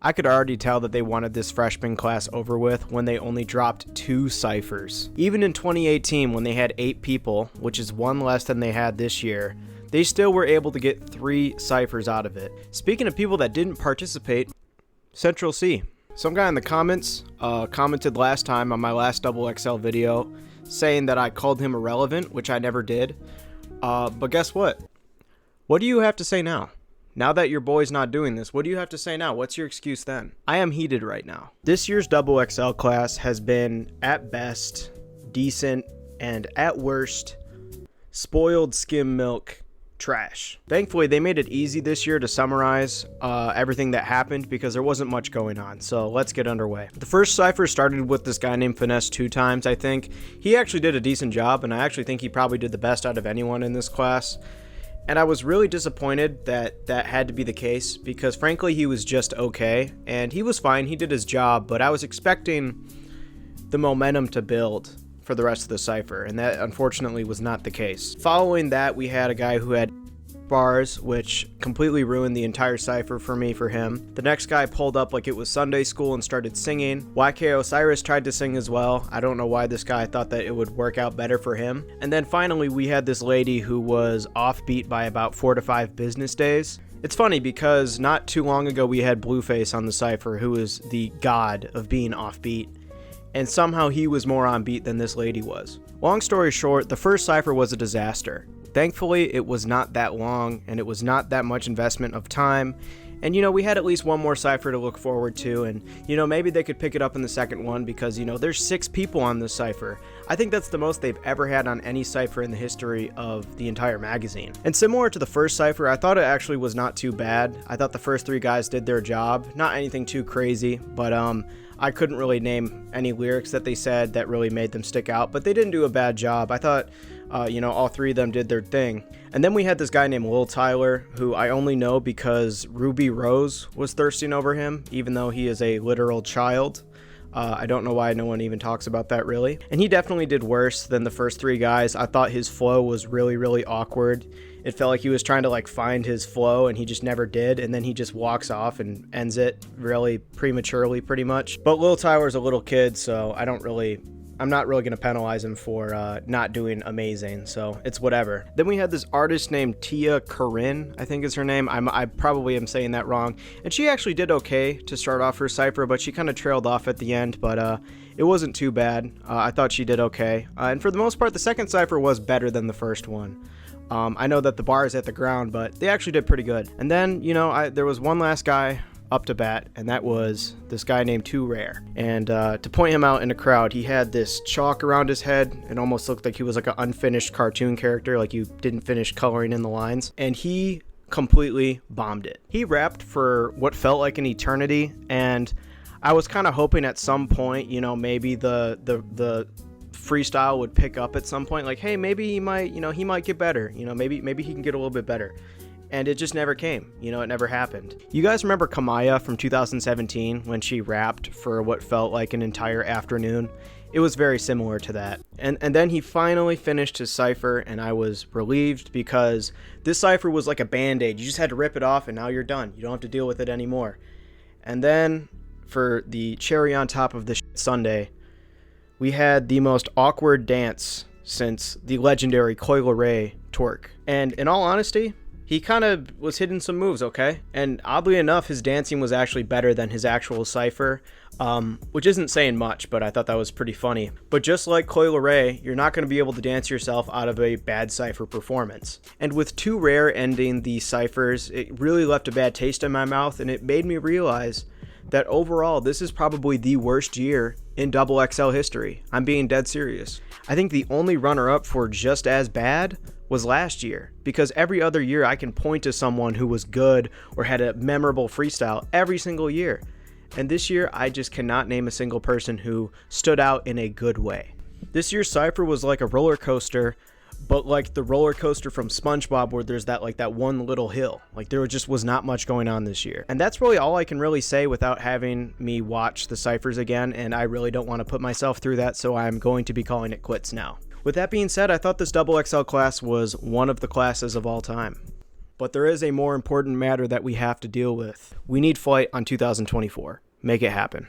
I could already tell that they wanted this freshman class over with when they only dropped 2 ciphers. Even in 2018, when they had 8 people, which is 1 less than they had this year, they still were able to get 3 ciphers out of it. Speaking of people that didn't participate, Central C. Some guy in the comments commented last time on my last XXL video saying that I called him irrelevant, which I never did. But guess what? What do you have to say now? Now that your boy's not doing this, what do you have to say now? What's your excuse then? I am heated right now. This year's XXL class has been, at best, decent, and at worst, spoiled skim milk trash. Thankfully, they made it easy this year to summarize everything that happened because there wasn't much going on. So let's get underway. The first cipher started with this guy named Finesse 2 times, I think. He actually did a decent job, and I actually think he probably did the best out of anyone in this class. And I was really disappointed that that had to be the case because frankly he was just okay and he was fine, he did his job, but I was expecting the momentum to build for the rest of the cipher, and that unfortunately was not the case. Following that, we had a guy who had bars, which completely ruined the entire cipher for me for him. The next guy pulled up like it was Sunday school and started singing. YK Osiris tried to sing as well. I don't know why this guy thought that it would work out better for him. And then finally we had this lady who was offbeat by about 4 to 5 business days. It's funny because not too long ago we had Blueface on the cipher, who is the god of being offbeat, and somehow he was more on beat than this lady was. Long story short, the first cipher was a disaster. Thankfully, it was not that long, and it was not that much investment of time. And, you know, we had at least one more cipher to look forward to, and, you know, maybe they could pick it up in the second one because, you know, there's 6 people on this cipher. I think that's the most they've ever had on any cipher in the history of the entire magazine. And similar to the first cipher, I thought it actually was not too bad. I thought the first 3 guys did their job. Not anything too crazy, but, I couldn't really name any lyrics that they said that really made them stick out, but they didn't do a bad job. I thought, you know, all 3 of them did their thing. And then we had this guy named Luh Tyler, who I only know because Ruby Rose was thirsting over him, even though he is a literal child. I don't know why no one even talks about that really. And he definitely did worse than the first 3 guys. I thought his flow was really, really awkward. It felt like he was trying to like find his flow and he just never did, and then he just walks off and ends it really prematurely pretty much. But Luh Tyler's a little kid, so I'm not really going to penalize him for not doing amazing, so it's whatever. Then we had this artist named TiaCorine, I think is her name. I probably am saying that wrong. And she actually did okay to start off her cipher, but she kind of trailed off at the end, but it wasn't too bad. I thought she did okay. And for the most part, the second cipher was better than the first one. I know that the bar is at the ground, but they actually did pretty good. And then, you know, there was one last guy up to bat, and that was this guy named Too Rare. And to point him out in the crowd, he had this chalk around his head. It almost looked like he was like an unfinished cartoon character, like you didn't finish coloring in the lines. And he completely bombed it. He rapped for what felt like an eternity, and I was kind of hoping at some point, you know, maybe the freestyle would pick up at some point, like, hey, maybe he might, you know, he might get better, you know, maybe he can get a little bit better. And it just never came, you know, it never happened. You guys remember Kamaya from 2017 when she rapped for what felt like an entire afternoon? It was very similar to that. And then he finally finished his cipher, and I was relieved because this cipher was like a band-aid. You just had to rip it off and now you're done. You don't have to deal with it anymore. And then for the cherry on top of this Sunday, we had the most awkward dance since the legendary GloRilla twerk. And in all honesty, he kind of was hitting some moves, okay? And oddly enough, his dancing was actually better than his actual cipher, which isn't saying much, but I thought that was pretty funny. But just like GloRilla, you're not going to be able to dance yourself out of a bad cipher performance. And with Too Rare ending the ciphers, it really left a bad taste in my mouth, and it made me realize that overall, this is probably the worst year in XXL history. I'm being dead serious. I think the only runner-up for just as bad was last year, because every other year I can point to someone who was good or had a memorable freestyle every single year. And this year, I just cannot name a single person who stood out in a good way. This year's cipher was like a roller coaster, but like the roller coaster from SpongeBob where there's that one little hill. Like there just was not much going on this year. And that's really all I can really say without having me watch the ciphers again, and I really don't want to put myself through that, so I'm going to be calling it quits now. With that being said, I thought this XXL class was one of the classes of all time. But there is a more important matter that we have to deal with. We need Flight on 2024. Make it happen.